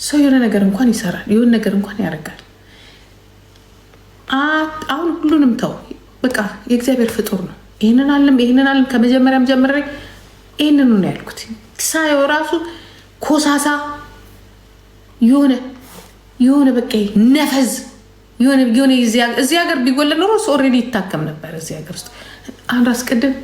ሰው የሆነ ነገር እንኳን ይሰራል፣ የሆነ ነገር እንኳን ያደርጋል። አሁን ሁሉንም ተው በቃ የእግዚአብሔር ፍጡር ነው። ይህንን አለም ከመጀመሪያም ጀምሬ ይህንን ነው ያልኩት። ሳየው ራሱ ኮሳሳ የሆነ በቃ ነፈዝ የሆነ እዚህ ሀገር ቢጎለ ኖሮ ኦልሬዲ ይታከም ነበር። እዚህ ሀገር ውስጥ አንድ አስቀድም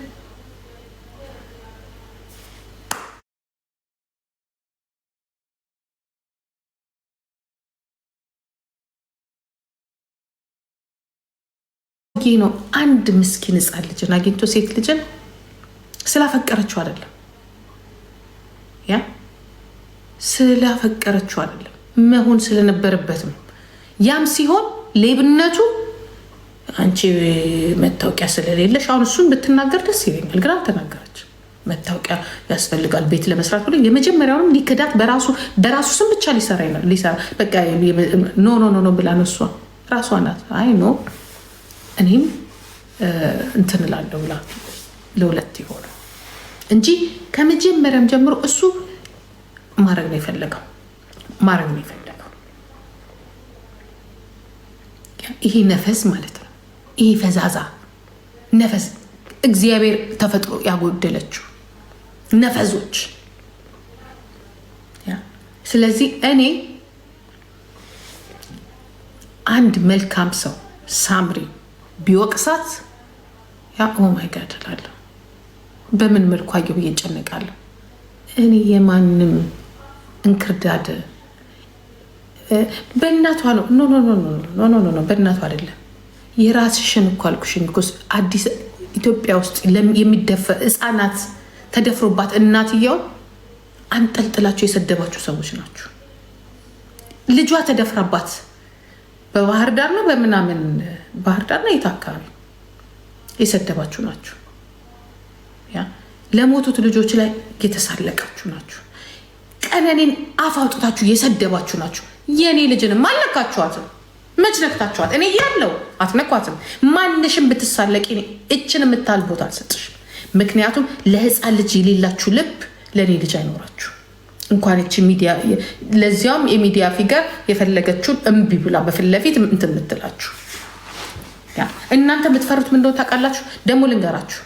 ነው አንድ ምስኪን ሕፃን ልጅን አግኝቶ ሴት ልጅን ስላፈቀረችው አይደለም መሆን ስለነበረበት ነው። ያም ሲሆን ሌብነቱ አንቺ መታወቂያ ስለሌለሽ አሁን እሱን ብትናገር ደስ ይለኛል፣ ግን አልተናገረች። መታወቂያ ያስፈልጋል ቤት ለመስራት ብሎ የመጀመሪያውንም ሊክዳት በራሱ ስም ብቻ ሊሰራ በቃ ኖ ብላ ነው እሷ ራሷ ናት። አይ ኖ እኔም እንትን እላለሁ ብላ ለሁለት ይሆነ እንጂ ከመጀመሪያም ጀምሮ እሱ ማድረግ ነው የፈለገው። ይሄ ነፈስ ማለት ነው። ይሄ ፈዛዛ ነፈስ እግዚአብሔር ተፈጥሮ ያጎደለችው ነፈዞች። ስለዚህ እኔ አንድ መልካም ሰው ሳምሪ ቢወቅሳት ኦማይ ጋድ እላለሁ። በምን መልኩ አየሁ ብዬ እጨነቃለሁ። እኔ የማንም እንክርዳድ በእናቷ ነው። ኖ በእናቷ አይደለም። የራስሽን እኮ አልኩሽን እኮ አዲስ ኢትዮጵያ ውስጥ የሚደፈር ሕፃናት ተደፍሮባት እናትየውን አንጠልጥላቸው የሰደባችሁ ሰዎች ናችሁ። ልጇ ተደፍራባት በባህር ዳር ነው በምናምን ባህር ዳር ነው የት አካባቢ የሰደባችሁ ናችሁ። ለሞቱት ልጆች ላይ የተሳለቃችሁ ናችሁ። ቀነኔን አፍ አውጥታችሁ የሰደባችሁ ናችሁ። የኔ ልጅንም አልነካችኋትም። መች ነክታችኋት? እኔ ያለው አትነኳትም። ማንሽም ብትሳለቂ እችን የምታል ቦታ አልሰጥሽም። ምክንያቱም ለህፃን ልጅ የሌላችሁ ልብ ለእኔ ልጅ አይኖራችሁ። እንኳን እቺ ሚዲያ ለዚያም የሚዲያ ፊገር የፈለገችውን እምቢ ብላ በፊት ለፊት እንትን የምትላችሁ እናንተ የምትፈሩት ምን እንደሆነ ታውቃላችሁ? ደግሞ ልንገራችሁ፣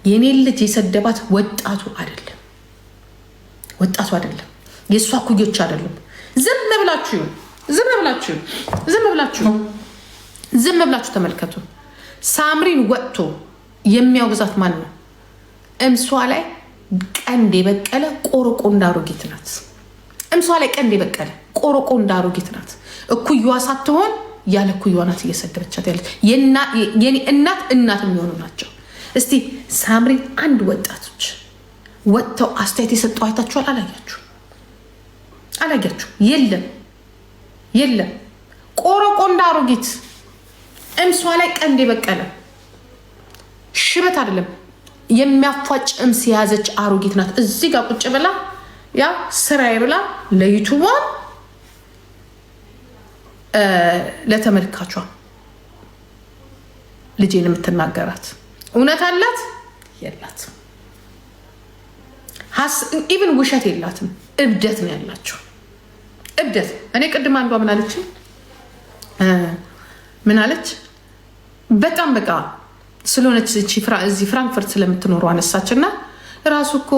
የኔ ልጅ የሰደባት ወጣቱ አይደለም፣ የእሷ ኩዮች አይደለም። ዝም ብላችሁ ተመልከቱ። ሳምሪን ወጥቶ የሚያወግዛት ማን ነው? እምሷ ላይ ቀንድ የበቀለ ቆርቆ እንዳሮጊት ናት። እምሷ ላይ ቀንድ የበቀለ ቆርቆ እንዳሮጊት ናት። እኩያዋ ሳትሆን ያለ እኩያዋ ናት እየሰደበቻት ያለች። የኔ እናት የሚሆኑ ናቸው። እስቲ ሳምሪን አንድ ወጣቶች ወጥተው አስተያየት የሰጠው አይታችኋል? አላያችሁ? የለም። ቆርቆ እንዳሮጊት እምሷ ላይ ቀንድ የበቀለ ሽበት አይደለም የሚያፏጭ እምስ የያዘች አሮጊት ናት። እዚህ ጋር ቁጭ ብላ ያ ስራዬ ብላ ለዩቱቧ ለተመልካቿ ልጄን የምትናገራት እውነት አላት የላት? ኢቭን ውሸት የላትም። እብደት ነው ያላቸው፣ እብደት። እኔ ቅድም አንዷ ምን አለች? በጣም በቃ ስለሆነች እዚህ ፍራንክፈርት ስለምትኖሩ አነሳችና ራሱ እኮ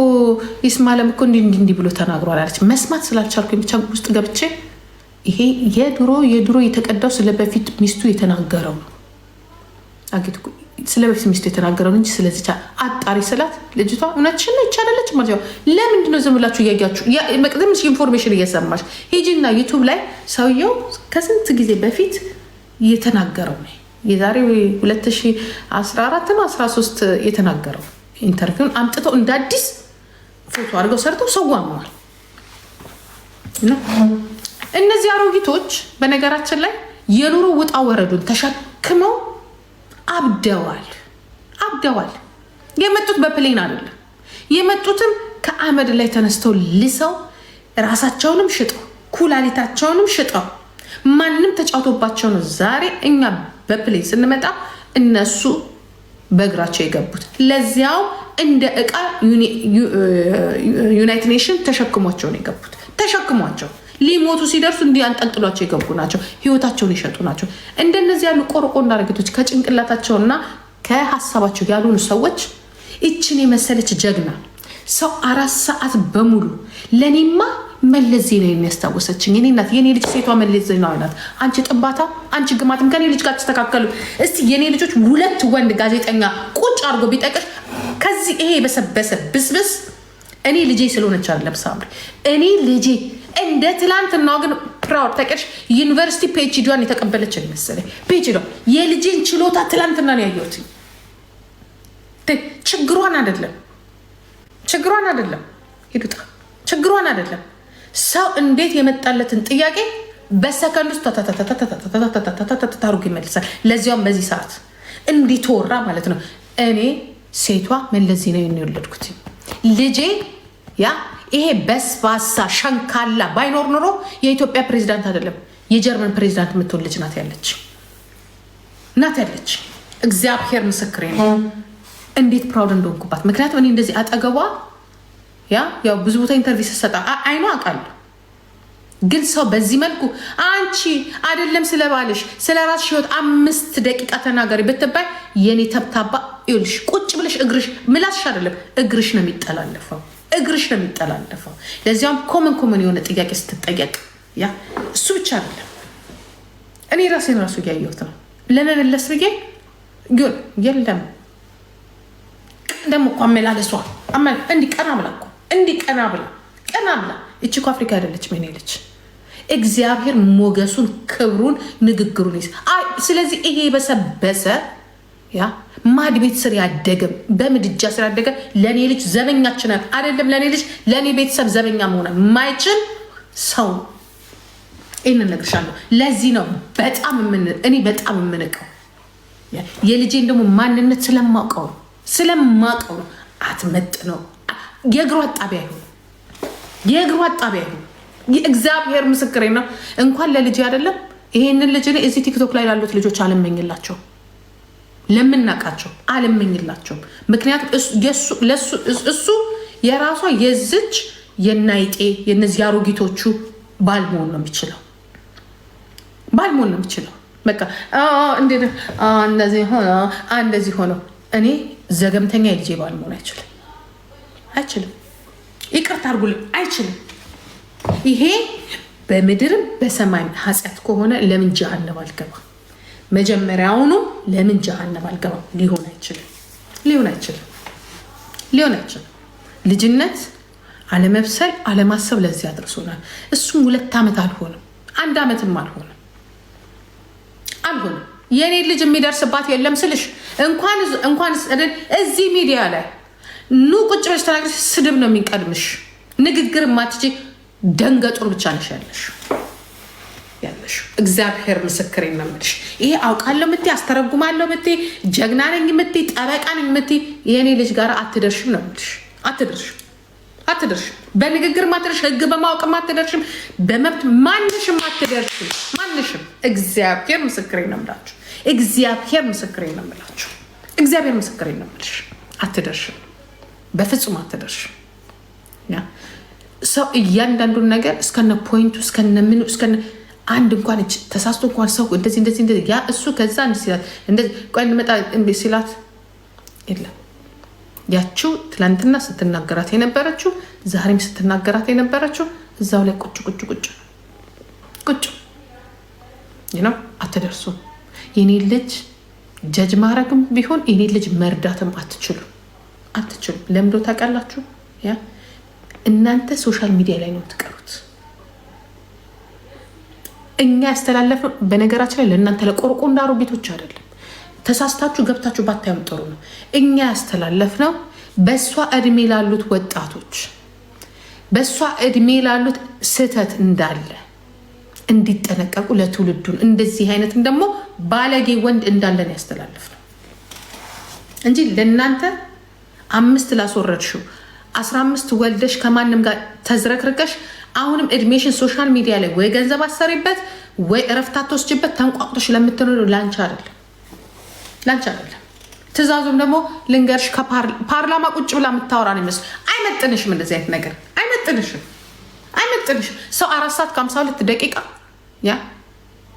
ይስማለም እኮ እንዲህ ብሎ ተናግሯል አለች። መስማት ስላልቻልኩ ብቻ ውስጥ ገብቼ ይሄ የድሮ የተቀዳው ስለበፊት ሚስቱ የተናገረው ነው። ስለበፊት ሚስቱ የተናገረው እንጂ ስለዚህ አጣሪ ስላት ልጅቷ እውነትሽን ነው ይቻላለች ማለት ነው። ለምንድነው ዝም ብላችሁ እያያችሁ መቅደምሽ ኢንፎርሜሽን እየሰማሽ ሂጂና ዩቱብ ላይ ሰውየው ከስንት ጊዜ በፊት የተናገረው ነው። የዛሬ 2014 ነው 13 የተናገረው ኢንተርቪውን አምጥተው እንደ አዲስ ፎቶ አድርገው ሰርተው ሰው አምኗል። እነዚህ አሮጊቶች በነገራችን ላይ የኑሮ ውጣ ወረዱን ተሸክመው አብደዋል። የመጡት በፕሌን አይደለም የመጡትም ከአመድ ላይ ተነስተው ልሰው ራሳቸውንም ሽጠው ኩላሊታቸውንም ሽጠው ማንም ተጫውቶባቸው ነው ዛሬ እኛ በፕሌን ስንመጣ እነሱ በእግራቸው የገቡት። ለዚያው እንደ እቃ ዩናይትድ ኔሽን ተሸክሟቸው ነው የገቡት። ተሸክሟቸው ሊሞቱ ሲደርሱ እንዲህ አንጠልጥሏቸው የገቡ ናቸው። ህይወታቸውን የሸጡ ናቸው። እንደነዚህ ያሉ ቆርቆንዳ ረገቶች ከጭንቅላታቸውና ከሀሳባቸው ያልሆኑ ሰዎች ይችን የመሰለች ጀግና ሰው 4 ሰዓት በሙሉ ለኔማ መለስ ዜናዊ የሚያስታወሰችኝ የኔ እናት የኔ ልጅ ሴቷ መለስ ዜናዊ ናት። አንቺ ጥባታ አንቺ ግማትም ከኔ ልጅ ጋር ተስተካከሉ እስቲ። የኔ ልጆች 2 ወንድ ጋዜጠኛ ቁጭ አድርጎ ቢጠቅሽ ከዚህ ይሄ በሰበሰ ብስብስ እኔ ልጄ ስለሆነች አይደለም ሳምሪ እኔ ልጄ እንደ ትላንትናው ግን ፕራውድ ተቀሽ ዩኒቨርሲቲ ፒኤችዲዋን የተቀበለች መሰለኝ። ፒኤችዲ የልጄን ችሎታ ትላንትና ነው ያየሁት። ችግሯን አይደለም ይዱጣ ችግሯን አይደለም። ሰው እንዴት የመጣለትን ጥያቄ በሰከንድ ውስጥ ታሩግ ይመልሳል። ለዚያውም በዚህ ሰዓት እንዲተወራ ማለት ነው። እኔ ሴቷ መለስ ዜናዊ ነው የወለድኩት ልጄ ያ ይሄ በስባሳ ሸንካላ ባይኖር ኖሮ የኢትዮጵያ ፕሬዚዳንት አይደለም የጀርመን ፕሬዚዳንት የምትሆን ልጅ ናት ያለች። እግዚአብሔር ምስክሬ ነው እንዴት ፕራውድ እንደሆንኩባት። ምክንያቱም እኔ እንደዚህ አጠገቧ ያው ብዙ ቦታ ኢንተርቪው ሰጣ አይኗ አውቃለሁ። ግን ሰው በዚህ መልኩ አንቺ አይደለም ስለባልሽ ስለ ራስሽ ህይወት 5 ደቂቃ ተናገሪ ብትባይ የኔ ተብታባ ይልሽ ቁጭ ብለሽ እግርሽ ምላስሽ አይደለም እግርሽ ነው የሚጠላለፈው። ለዚያም ኮመን የሆነ ጥያቄ ስትጠየቅ እሱ ብቻ አይደለም እኔ ራሴን ራሱ እያየሁት ነው ለመመለስ ብዬ ግን የለም ደግሞ እኮ አመላለሷ እንዲህ ቀና ብላ እቺ እኮ አፍሪካ አይደለች ምን ይለች እግዚአብሔር ሞገሱን ክብሩን ንግግሩን ይስ ስለዚህ ይሄ በሰበሰ ማድ ቤት ስር ያደገ በምድጃ ስር ያደገ ለኔ ልጅ ዘበኛችን አይደለም ለኔ ቤተሰብ ዘበኛ መሆን ማይችል ሰው ይሄንን ነግርሻለሁ። ለዚህ ነው በጣም የምንቀው የልጄን ደግሞ ማንነት ስለማውቀው ነው። አትመጥ ነው የእግሩ አጣቢያ ይሁን እግዚአብሔር ምስክሬ ነው። እንኳን ለልጅ አይደለም ይሄንን ልጅ እዚህ ቲክቶክ ላይ ላሉት ልጆች አልመኝላቸው ለምናቃቸው አልመኝላቸው። ምክንያቱም እሱ የራሷ የዝች የናይጤ የነዚህ አሮጊቶቹ ባልመሆን ነው የሚችለው በቃ እንደዚህ ሆኖ እኔ ዘገምተኛ የልጄ ባልመሆን አይችልም። ይቅርታ አድርጉልኝ አይችልም። ይሄ በምድርም በሰማይም ኃጢአት ከሆነ ለምን ጀሃነም አልገባ? መጀመሪያውኑ ለምን ጀሃነም አልገባ? ሊሆን አይችልም። ልጅነት አለመብሰል አለማሰብ ለዚህ አድርሶናል። እሱም 2 ዓመት አልሆንም 1 ዓመትም አልሆንም። የኔ ልጅ የሚደርስባት የለም ስልሽ እንኳን እዚህ ሚዲያ ላይ ኑ ቁጭ ብለሽ ተናግረሽ ስድብ ነው የሚቀድምሽ። ንግግር ማትጂ ደንገጡር ብቻ ነሽ ያለሽ እግዚአብሔር ምስክሬ ነው የምልሽ። ይሄ አውቃለሁ ምትይ አስተረጉማለሁ ምትይ ጀግና ነኝ ምትይ ጠበቃ ነኝ ምትይ የኔ ልጅ ጋር አትደርሽም ነው የምልሽ። አትደርሽም። በንግግር ማትደርሽ፣ ህግ በማወቅ ማትደርሽም፣ በመብት ማንሽም አትደርሽም። እግዚአብሔር ምስክሬ ነው የምላችሁ። እግዚአብሔር ምስክሬ ነው የምልሽ። አትደርሽም፣ በፍጹም አትደርሽም። ሰው እያንዳንዱን ነገር እስከነ ፖይንቱ እስከነ ምኑ እስከነ አንድ እንኳን ተሳስቶ እንኳን ሰው እንደዚህ ያ እሱ ከዛ ሲላት እንደዚህ ቆይ እንመጣ ሲላት የለም ያቺው ትላንትና ስትናገራት የነበረችው ዛሬም ስትናገራት የነበረችው እዛው ላይ ቁጭ አትደርሱም። የኔ ልጅ ጀጅ ማድረግም ቢሆን የኔ ልጅ መርዳትም አትችሉም። ለምዶ ታውቃላችሁ? እናንተ ሶሻል ሚዲያ ላይ ነው የምትቀሩት። እኛ ያስተላለፍነው በነገራችን ላይ ለእናንተ ለቆርቆንዳ አሮጊቶች አይደለም። ተሳስታችሁ ገብታችሁ ባታዩም ጥሩ ነው። እኛ ያስተላለፍነው በእሷ እድሜ ላሉት ወጣቶች፣ በእሷ እድሜ ላሉት ስህተት እንዳለ እንዲጠነቀቁ ለትውልዱን እንደዚህ አይነትም ደግሞ ባለጌ ወንድ እንዳለን ያስተላለፍነው እንጂ ለእናንተ 5 ላስወረድሽው 15 ወልደሽ ከማንም ጋር ተዝረክርከሽ አሁንም እድሜሽን ሶሻል ሚዲያ ላይ ወይ ገንዘብ አሰሪበት ወይ እረፍታት ወስጅበት ተንቋቁጦሽ ለምትኖር ላንቺ አይደለም። ትእዛዙም ደግሞ ልንገርሽ ከፓርላማ ቁጭ ብላ የምታወራ ነው ይመስል አይመጥንሽም። እንደዚህ አይነት ነገር አይመጥንሽ። ሰው 4 ሰዓት ከ52 ደቂቃ ያ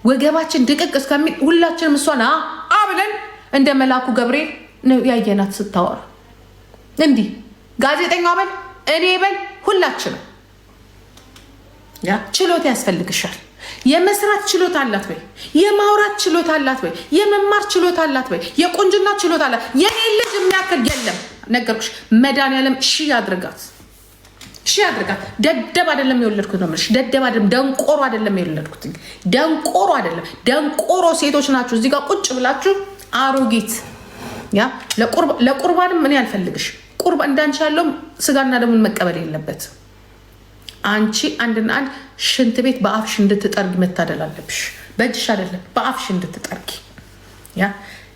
ወገባችን ድቅቅ እስከሚል ሁላችንም እሷን ብለን እንደ መልአኩ ገብርኤል ነው ያየናት ስታወራ። እንዲህ ጋዜጠኛው በል እኔ በል ሁላችንም ያ ችሎታ ያስፈልግሻል። የመስራት ችሎታ አላት ወይ? የማውራት ችሎታ አላት ወይ? የመማር ችሎታ አላት ወይ? የቁንጅና ችሎታ አላት? የኔ ልጅ የሚያክል የለም። ነገርኩሽ። መድኃኒዓለም ያድርጋት፣ ያድርጋት። ደደብ አይደለም የወለድኩት ነው የምልሽ። ደደብ አይደለም፣ ደንቆሮ አይደለም የወለድኩት። ደንቆሮ አይደለም። ደንቆሮ ሴቶች ናችሁ እዚህ ጋር ቁጭ ብላችሁ አሮጊት። ያ ለቁርባንም እኔ አልፈልግሽ። ቁርባን እንዳንቺ ያለውም ስጋና ደሙን መቀበል የለበት። አንቺ አንድና አንድ ሽንት ቤት በአፍሽ እንድትጠርጊ መታደል አለብሽ። በእጅሽ አይደለም በአፍሽ እንድትጠርጊ። ያ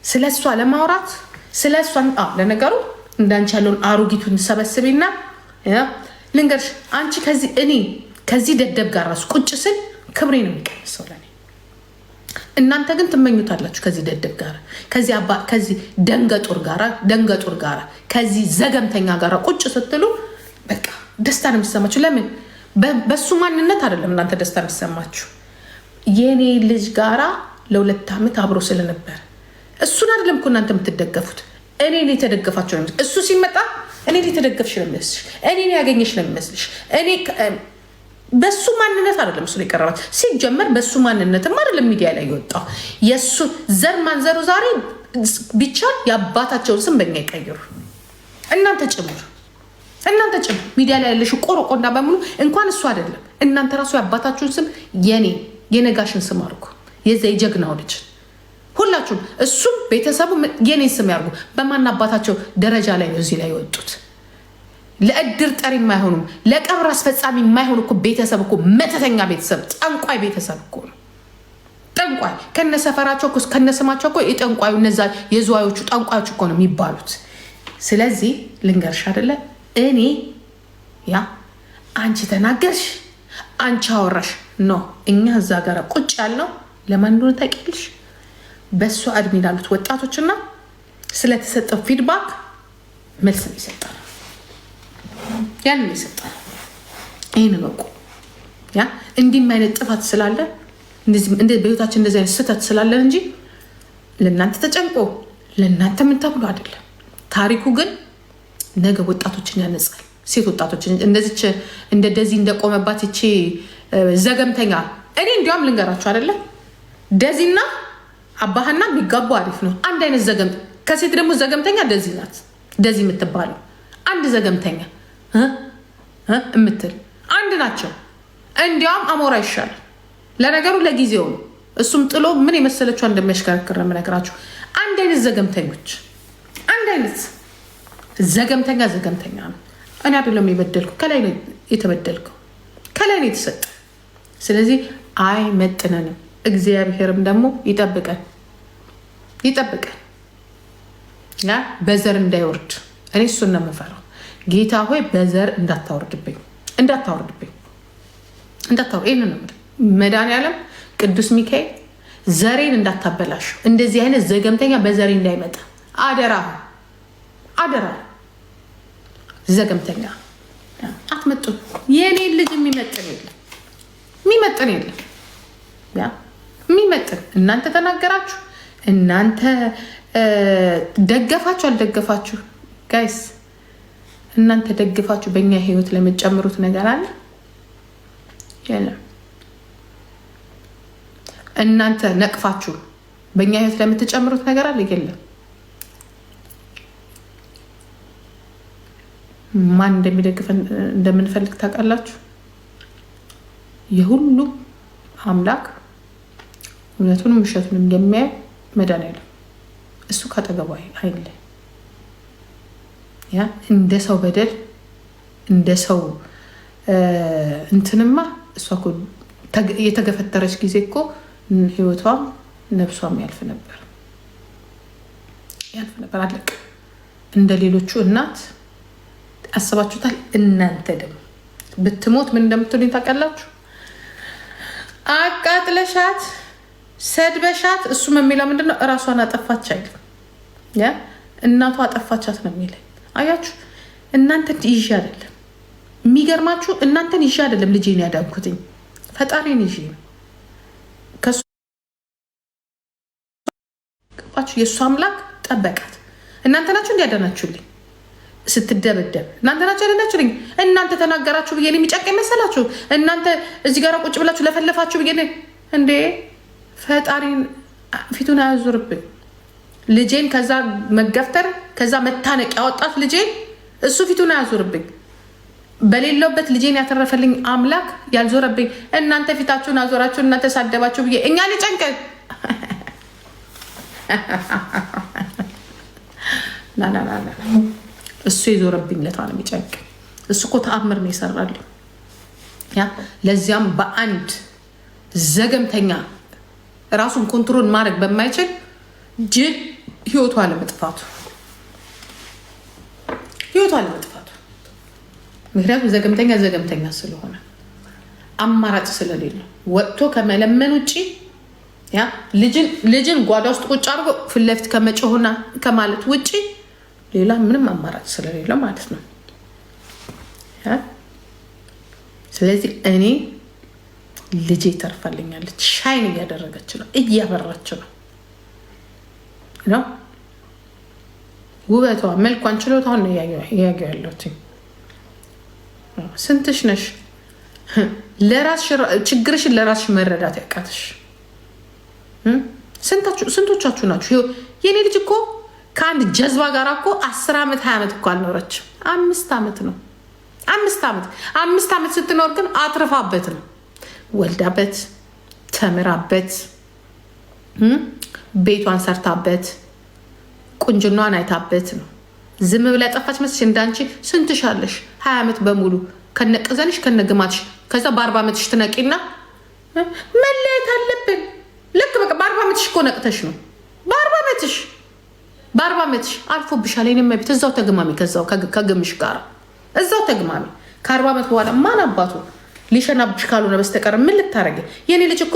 ስለሷ ለማውራት ስለሷ ለነገሩ እንዳንቺ ያለውን አሮጊቱን ሰበስቢና ልንገርሽ፣ አንቺ ከዚህ ደደብ ጋር ራሱ ቁጭ ስል ክብሬ ነው የሚቀንሰው ለኔ። እናንተ ግን ትመኙታላችሁ ከዚህ ደደብ ጋር፣ ከዚህ ደንገጡር ጋር ከዚህ ዘገምተኛ ጋር ቁጭ ስትሉ በቃ ደስታ ነው የሚሰማችሁ። ለምን? በሱ ማንነት አይደለም እናንተ ደስታ የሚሰማችሁ። የኔ ልጅ ጋራ ለ2 ዓመት አብሮ ስለነበር እሱን አይደለም እኮ እናንተ የምትደገፉት። እኔ የተደገፋችሁ ነው። እሱ ሲመጣ እኔ የተደገፍሽ ነው የሚመስልሽ፣ እኔ ያገኘሽ ነው የሚመስልሽ። በሱ ማንነት አይደለም እሱ የቀረባት። ሲጀመር በሱ ማንነትም አይደለም ሚዲያ ላይ የወጣው። የእሱ ዘር ማንዘሩ ዛሬ ቢቻል የአባታቸውን ስም በኛ ይቀይሩ። እናንተ ጭምር ሚዲያ ላይ ያለሽ ቆሮቆና በሙሉ እንኳን እሱ አይደለም እናንተ ራሱ የአባታችሁን ስም የነጋሽን ስም አድርጉ። የዛ የጀግናው ልጅ ሁላችሁም እሱም ቤተሰቡ የኔ ስም ያርጉ። በማን አባታቸው ደረጃ ላይ ነው እዚህ ላይ የወጡት? ለእድር ጠሪ የማይሆኑም ለቀብር አስፈጻሚ የማይሆኑ እኮ ቤተሰብ እኮ መተተኛ ቤተሰብ፣ ጠንቋይ ቤተሰብ እኮ ነው። ጠንቋይ ከነሰፈራቸው እኮ ከነስማቸው እኮ የጠንቋዩ እነዛ የዝዋዮቹ ጠንቋዮች እኮ ነው የሚባሉት። ስለዚህ ልንገርሽ አይደለ እኔ አንቺ ተናገርሽ አንቺ አወራሽ ነው። እኛ እዛ ጋር ቁጭ ያልነው ለማን እንደሆነ ታውቂያለሽ? በእሷ እድሜ ላሉት ወጣቶችና ስለተሰጠው ፊድባክ መልስ ነው ይሰጣል። ያንን ይሰጣል። ይህን እወቁ። እንዲህም አይነት ጥፋት ስላለ በህይወታችን እንደዚህ አይነት ስህተት ስላለን እንጂ ለእናንተ ተጨንቆ ለእናንተ ምን ተብሎ አይደለም። ታሪኩ ግን ነገ ወጣቶችን ያነጻል። ሴት ወጣቶችን እንደዚህ እንደቆመባት ይቺ ዘገምተኛ። እኔ እንዲያውም ልንገራችሁ አይደለም ደዚና አባህና የሚጋቡ አሪፍ ነው። አንድ አይነት ከሴት ደግሞ ዘገምተኛ ደዚ ናት። ደዚ የምትባለው አንድ ዘገምተኛ እምትል አንድ ናቸው። እንዲያውም አሞራ ይሻላል። ለነገሩ ለጊዜው ነው። እሱም ጥሎ ምን የመሰለችው እንደሚያሽከረክር ነው የምነግራችሁ። አንድ አይነት ዘገምተኞች፣ አንድ አይነት ዘገምተኛ ነው። እኔ አይደለም የበደልኩ፣ ከላይ ነው የተበደልከው፣ ከላይ ነው የተሰጠ። ስለዚህ አይመጥነንም። እግዚአብሔርም ደግሞ ይጠብቀን በዘር እንዳይወርድ። እኔ እሱን ነው የምፈራው። ጌታ ሆይ በዘር እንዳታወርድብኝ። ይህን ነው መድኃኒዓለም ቅዱስ ሚካኤል ዘሬን እንዳታበላሽ። እንደዚህ አይነት ዘገምተኛ በዘሬ እንዳይመጣ አደራ። ዘገምተኛ አትመጡ። የኔ ልጅ የሚመጥን የለም የሚመጥን። እናንተ ተናገራችሁ፣ እናንተ ደገፋችሁ አልደገፋችሁ፣ ጋይስ እናንተ ደግፋችሁ በእኛ ህይወት ለምትጨምሩት ነገር አለ የለም። እናንተ ነቅፋችሁ በእኛ ህይወት ለምትጨምሩት ነገር አለ የለም። ማን እንደሚደግፈን እንደምንፈልግ ታውቃላችሁ? የሁሉም አምላክ እውነቱንም ውሸቱንም የሚያይ መድኃኒዓለም እሱ ካጠገቡ አይለ እንደ ሰው በደል እንደ ሰው እንትንማ እሷ እኮ የተገፈተረች ጊዜ እኮ ህይወቷም ነፍሷም ያልፍ ነበር። አለቅ እንደ ሌሎቹ እናት አስባችሁታል? እናንተ ደግሞ ብትሞት ምን እንደምትሉኝ ታውቃላችሁ? አቃጥለሻት ሰድበሻት። እሱም የሚለው ምንድነው? እራሷን አጠፋች አይልም። እናቷ አጠፋቻት ነው የሚለኝ። አያችሁ፣ እናንተ ይዤ አይደለም የሚገርማችሁ እናንተን ይዤ አይደለም ልጄን ያዳንኩትኝ ፈጣሪን ይዤ ነው። ከሱ ገባችሁ? የእሱ አምላክ ጠበቃት። እናንተ ናችሁ እንዲያዳናችሁልኝ ስትደበደብ እናንተ ናችሁ ያዳናችሁልኝ። እናንተ ተናገራችሁ ብዬ የሚጨቀኝ መሰላችሁ? እናንተ እዚህ ጋር ቁጭ ብላችሁ ለፈለፋችሁ ብዬ እንዴ ፈጣሪን ፊቱን አያዞርብኝ። ልጄን ከዛ መገፍተር ከዛ መታነቅ ያወጣት ልጄን እሱ ፊቱን አያዞርብኝ። በሌለውበት ልጄን ያተረፈልኝ አምላክ ያልዞረብኝ። እናንተ ፊታችሁን አዞራችሁ እናንተ ሳደባችሁ ብዬ እኛ ሊጨንቀን እሱ የዞረብኝ ለታ ነው የሚጨንቅ። እሱ እኮ ተአምር ነው ይሰራል። ያ ለዚያም በአንድ ዘገምተኛ ራሱን ኮንትሮል ማድረግ በማይችል ጅል ህይወቷ አለመጥፋቱ ምክንያቱም ዘገምተኛ ስለሆነ አማራጭ ስለሌለው ወጥቶ ከመለመን ውጭ ያ ልጅን ጓዳ ውስጥ ቁጭ አድርጎ ፊት ለፊት ከመጮህና ከማለት ውጭ ሌላ ምንም አማራጭ ስለሌለው ማለት ነው። ስለዚህ እኔ ልጄ ተርፋልኛለች። ሻይን እያደረገች ነው፣ እያበራች ነው። ውበቷ፣ መልኳን፣ ችሎታውን ነው እያየሁ ያለሁት። ስንትሽ ነሽ ችግርሽን ለራስሽ መረዳት ያቃትሽ? ስንቶቻችሁ ናችሁ? የኔ ልጅ እኮ ከአንድ ጀዝባ ጋር እኮ 10 ዓመት 20 ዓመት እኮ አልኖረችም። 5 ዓመት ነው። 5 ዓመት ስትኖር ግን አትርፋበት ነው። ወልዳበት፣ ተምራበት፣ ቤቷን ሰርታበት፣ ቁንጅናዋን አይታበት ነው። ዝም ብላ ጠፋች መስሽ? እንዳንቺ ስንትሻለሽ 20 ዓመት በሙሉ ከነቀዘንሽ ከነግማትሽ። ከዛ በ40 ዓመትሽ ትነቂና መለየት አለብን። ልክ በቃ በ40 ዓመትሽ እኮ ነቅተሽ ነው። በ40 ዓመትሽ አልፎብሻል። እኔም ቤት እዛው ተግማሚ፣ ከዛው ከግምሽ ጋር እዛው ተግማሚ። ከ40 ዓመት በኋላ ማን አባቱ ሊሸናብሽ ካልሆነ በስተቀር ምን ልታረጊ? የኔ ልጅ እኮ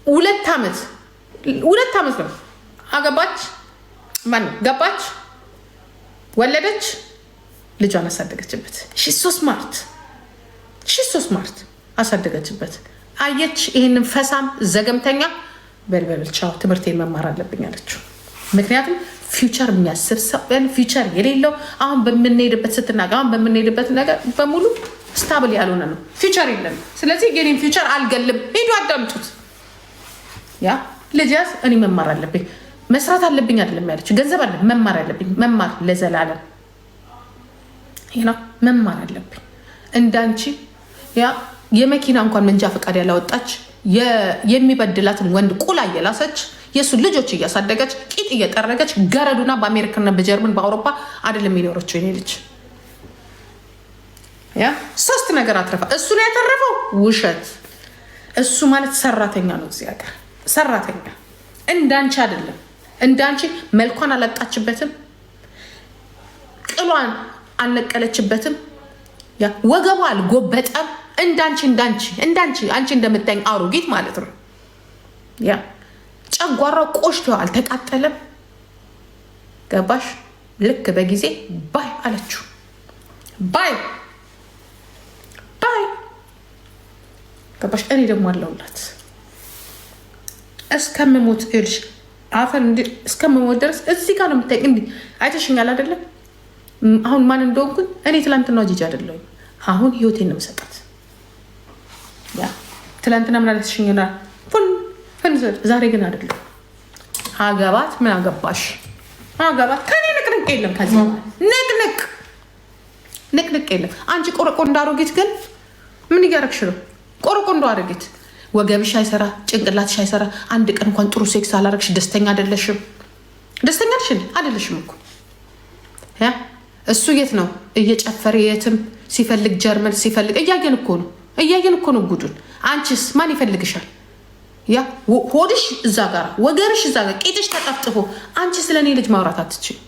2 ዓመት ነው አገባች፣ ገባች፣ ወለደች፣ ልጇን አሳደገችበት። ሺሶ ስማርት አሳደገችበት። አየች ይህንን ፈሳም ዘገምተኛ በልበል ቻው ትምህርቴን መማር አለብኝ አለችው። ምክንያቱም ፊውቸር የሚያስብ ሰው ፊውቸር የሌለው አሁን በምንሄድበት ስትናገር አሁን በምንሄድበት ነገር በሙሉ ስታብል ያልሆነ ነው። ፊውቸር የለም። ስለዚህ የኔን ፊውቸር አልገልም። ሄዱ አዳምጡት። ያ ልጅ ያዝ እኔ መማር አለብኝ መስራት አለብኝ አይደለም ያለችው። ገንዘብ አለ መማር አለብኝ መማር ለዘላለም መማር አለብኝ። እንዳንቺ ያ የመኪና እንኳን መንጃ ፈቃድ ያላወጣች የሚበድላትን ወንድ ቁላ እየላሰች የእሱ ልጆች እያሳደገች ቂጥ እየጠረገች ገረዱና በአሜሪካና በጀርመን በአውሮፓ አይደለም የሚኖረችው የኔ ልጅ። ያ 3 ነገር አትረፋ። እሱ ነው ያተረፈው ውሸት። እሱ ማለት ሰራተኛ ነው እዚህ ሀገር ሰራተኛ። እንዳንቺ አይደለም። እንዳንቺ መልኳን አላጣችበትም፣ ቅሏን አልነቀለችበትም፣ ወገቧ አልጎበጠም። እንዳንቺ አንቺ እንደምታኝ አሮጊት ማለት ነው። ያ ጨጓራው ቆሽቶ አልተቃጠለም። ገባሽ? ልክ በጊዜ ባይ አለችው። ባይ ገባሽ? እኔ ደግሞ አለውላት እስከምሞት እልሽ አፈር እስከምሞት ድረስ እዚህ ጋር ነው የምታይ። እንዲህ አይተሽኛል አይደለም? አሁን ማን እንደሆንኩኝ እኔ ትላንትና ጂጂ አይደለሁም። አሁን ህይወቴን ነው የምሰጣት። ያ ትላንትና ምን አለሽኝና ዛሬ ግን አይደለም። አገባት ምን አገባሽ? አገባት ከኔ ንቅንቅ የለም። ከዚህ ንቅንቅ የለም። አንቺ ቆረቆንዳ አሮጊት ግን ምን እያረግሽ ነው? ቆረቆንዳ አሮጊት ወገብሽ አይሰራ፣ ጭንቅላትሽ አይሰራ። አንድ ቀን እንኳን ጥሩ ሴክስ አላረግሽ። ደስተኛ አይደለሽም። ደስተኛ አይደለሽም እኮ ያ እሱ የት ነው እየጨፈረ የትም ሲፈልግ ጀርመን ሲፈልግ እያየን እኮ ነው ጉዱን። አንቺስ ማን ይፈልግሻል? ያ ሆድሽ እዛ ጋር ወገርሽ እዛ ጋር ቂጥሽ ተጠፍጥፎ አንቺ ስለኔ ልጅ ማውራት አትችይም።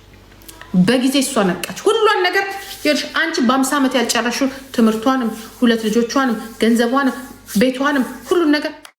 በጊዜ እሷ ነቃች ሁሉን ነገር ይልሽ። አንቺ በ50 ዓመት ያልጨረሽው ትምህርቷንም 2 ልጆቿንም ገንዘቧንም ቤቷንም ሁሉን ነገር